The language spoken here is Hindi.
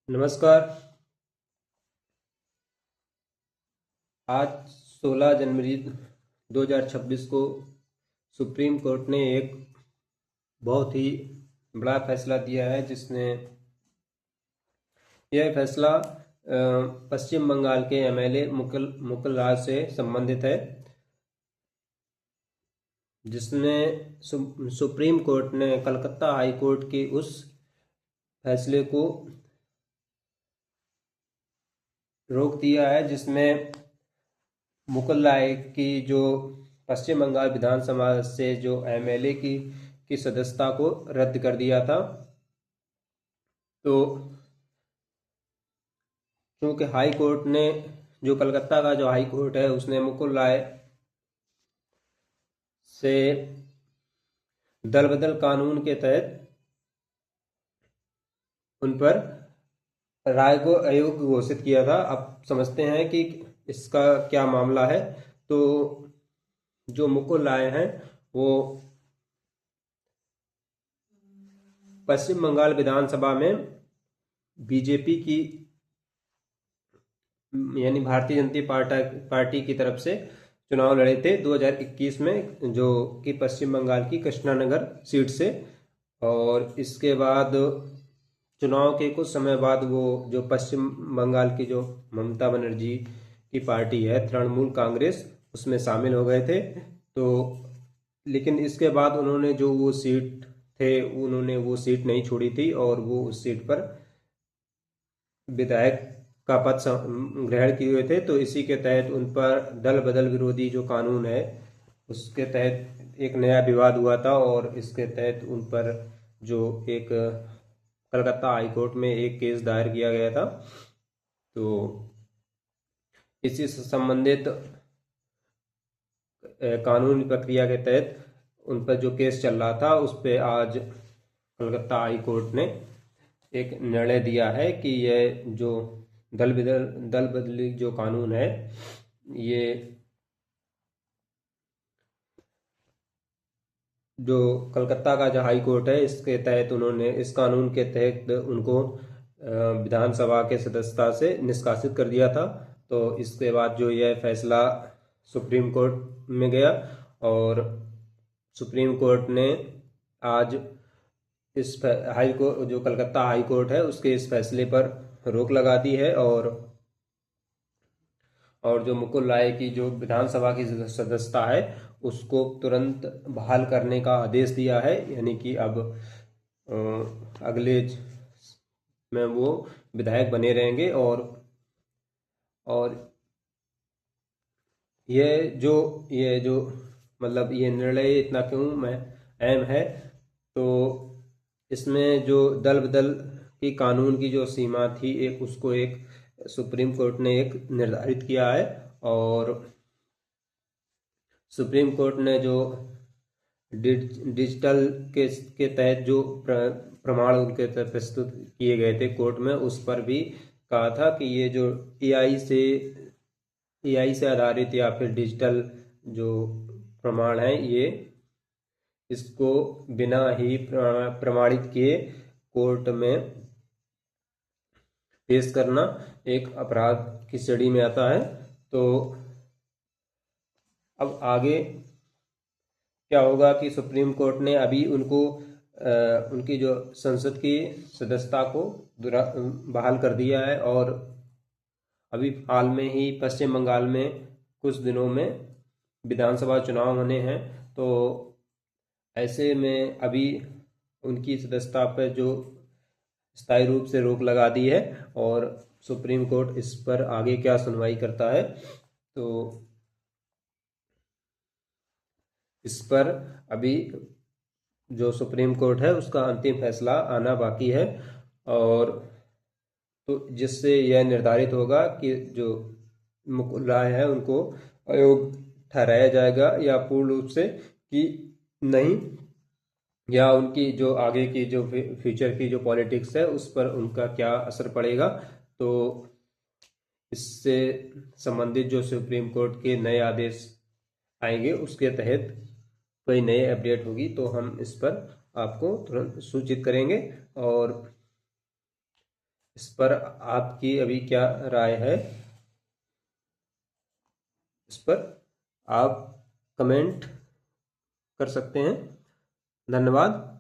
नमस्कार। आज 16 जनवरी 2026 को सुप्रीम कोर्ट ने एक बहुत ही बड़ा फैसला दिया है, जिसने यह फैसला पश्चिम बंगाल के एमएलए मुकुल राज से संबंधित है, जिसने सुप्रीम कोर्ट ने कलकत्ता हाई कोर्ट के उस फैसले को रोक दिया है, जिसमें मुकुल राय की जो पश्चिम बंगाल विधानसभा से जो एमएलए की सदस्यता को रद्द कर दिया था। तो क्योंकि हाई कोर्ट ने जो कलकत्ता का जो हाई कोर्ट है, उसने मुकुल राय से दल बदल कानून के तहत उन पर राय को अयोग्य घोषित किया था। अब समझते हैं कि इसका क्या मामला है। तो जो मुकुल राय हैं वो पश्चिम बंगाल विधानसभा में बीजेपी की यानी भारतीय जनता पार्टी की तरफ से चुनाव लड़े थे 2021 में, जो कि पश्चिम बंगाल की कृष्णानगर सीट से। और इसके बाद चुनाव के कुछ समय बाद वो जो पश्चिम बंगाल की जो ममता बनर्जी की पार्टी है, तृणमूल कांग्रेस, उसमें शामिल हो गए थे। तो लेकिन इसके बाद उन्होंने जो वो सीट थे, उन्होंने वो सीट नहीं छोड़ी थी और वो उस सीट पर विधायक का पद ग्रहण किए हुए थे। तो इसी के तहत उन पर दल बदल विरोधी जो कानून है, उसके तहत एक नया विवाद हुआ था और इसके तहत उन पर जो एक कलकत्ता हाई कोर्ट में एक केस दायर किया गया था। तो इसी से संबंधित कानूनी प्रक्रिया के तहत उन पर जो केस चल रहा था, उस पर आज कलकत्ता हाई कोर्ट ने एक निर्णय दिया है कि यह जो दल बदली जो कानून है, ये जो कलकत्ता का जो हाई कोर्ट है, इसके तहत उन्होंने इस कानून के तहत उनको विधानसभा के सदस्यता से निष्कासित कर दिया था। तो इसके बाद जो यह फैसला सुप्रीम कोर्ट में गया और सुप्रीम कोर्ट ने आज इस हाई कोर्ट जो कलकत्ता हाई कोर्ट है, उसके इस फैसले पर रोक लगा दी है। और जो मुकुल राय की जो विधानसभा की सदस्यता है, उसको तुरंत बहाल करने का आदेश दिया है। यानी कि अब अगले में वो विधायक बने रहेंगे। और ये जो मतलब ये निर्णय इतना क्यों मैं अहम है, तो इसमें जो दल बदल की कानून की जो सीमा थी, एक सुप्रीम कोर्ट ने एक निर्धारित किया है। और सुप्रीम कोर्ट ने जो डिजिटल के तहत जो प्रमाण उनके तहत प्रस्तुत किए गए थे कोर्ट में, उस पर भी कहा था कि ये जो एआई से आधारित या फिर डिजिटल जो प्रमाण है, ये इसको बिना ही प्रमाणित किए कोर्ट में पेश करना एक अपराध की श्रेणी में आता है। तो अब आगे क्या होगा कि सुप्रीम कोर्ट ने अभी उनकी जो संसद की सदस्यता को बहाल कर दिया है। और अभी हाल में ही पश्चिम बंगाल में कुछ दिनों में विधानसभा चुनाव होने हैं। तो ऐसे में अभी उनकी सदस्यता पर जो स्थायी रूप से रोक लगा दी है और सुप्रीम कोर्ट इस पर आगे क्या सुनवाई करता है, तो इस पर अभी जो सुप्रीम कोर्ट है, उसका अंतिम फैसला आना बाकी है। और तो जिससे यह निर्धारित होगा कि जो मुकुल राय है, उनको अयोग्य ठहराया जाएगा या पूर्ण रूप से कि नहीं, या उनकी जो आगे की जो फ्यूचर की जो पॉलिटिक्स है, उस पर उनका क्या असर पड़ेगा। तो इससे संबंधित जो सुप्रीम कोर्ट के नए आदेश आएंगे, उसके तहत कोई नई अपडेट होगी तो हम इस पर आपको तुरंत सूचित करेंगे। और इस पर आपकी अभी क्या राय है, इस पर आप कमेंट कर सकते हैं। धन्यवाद।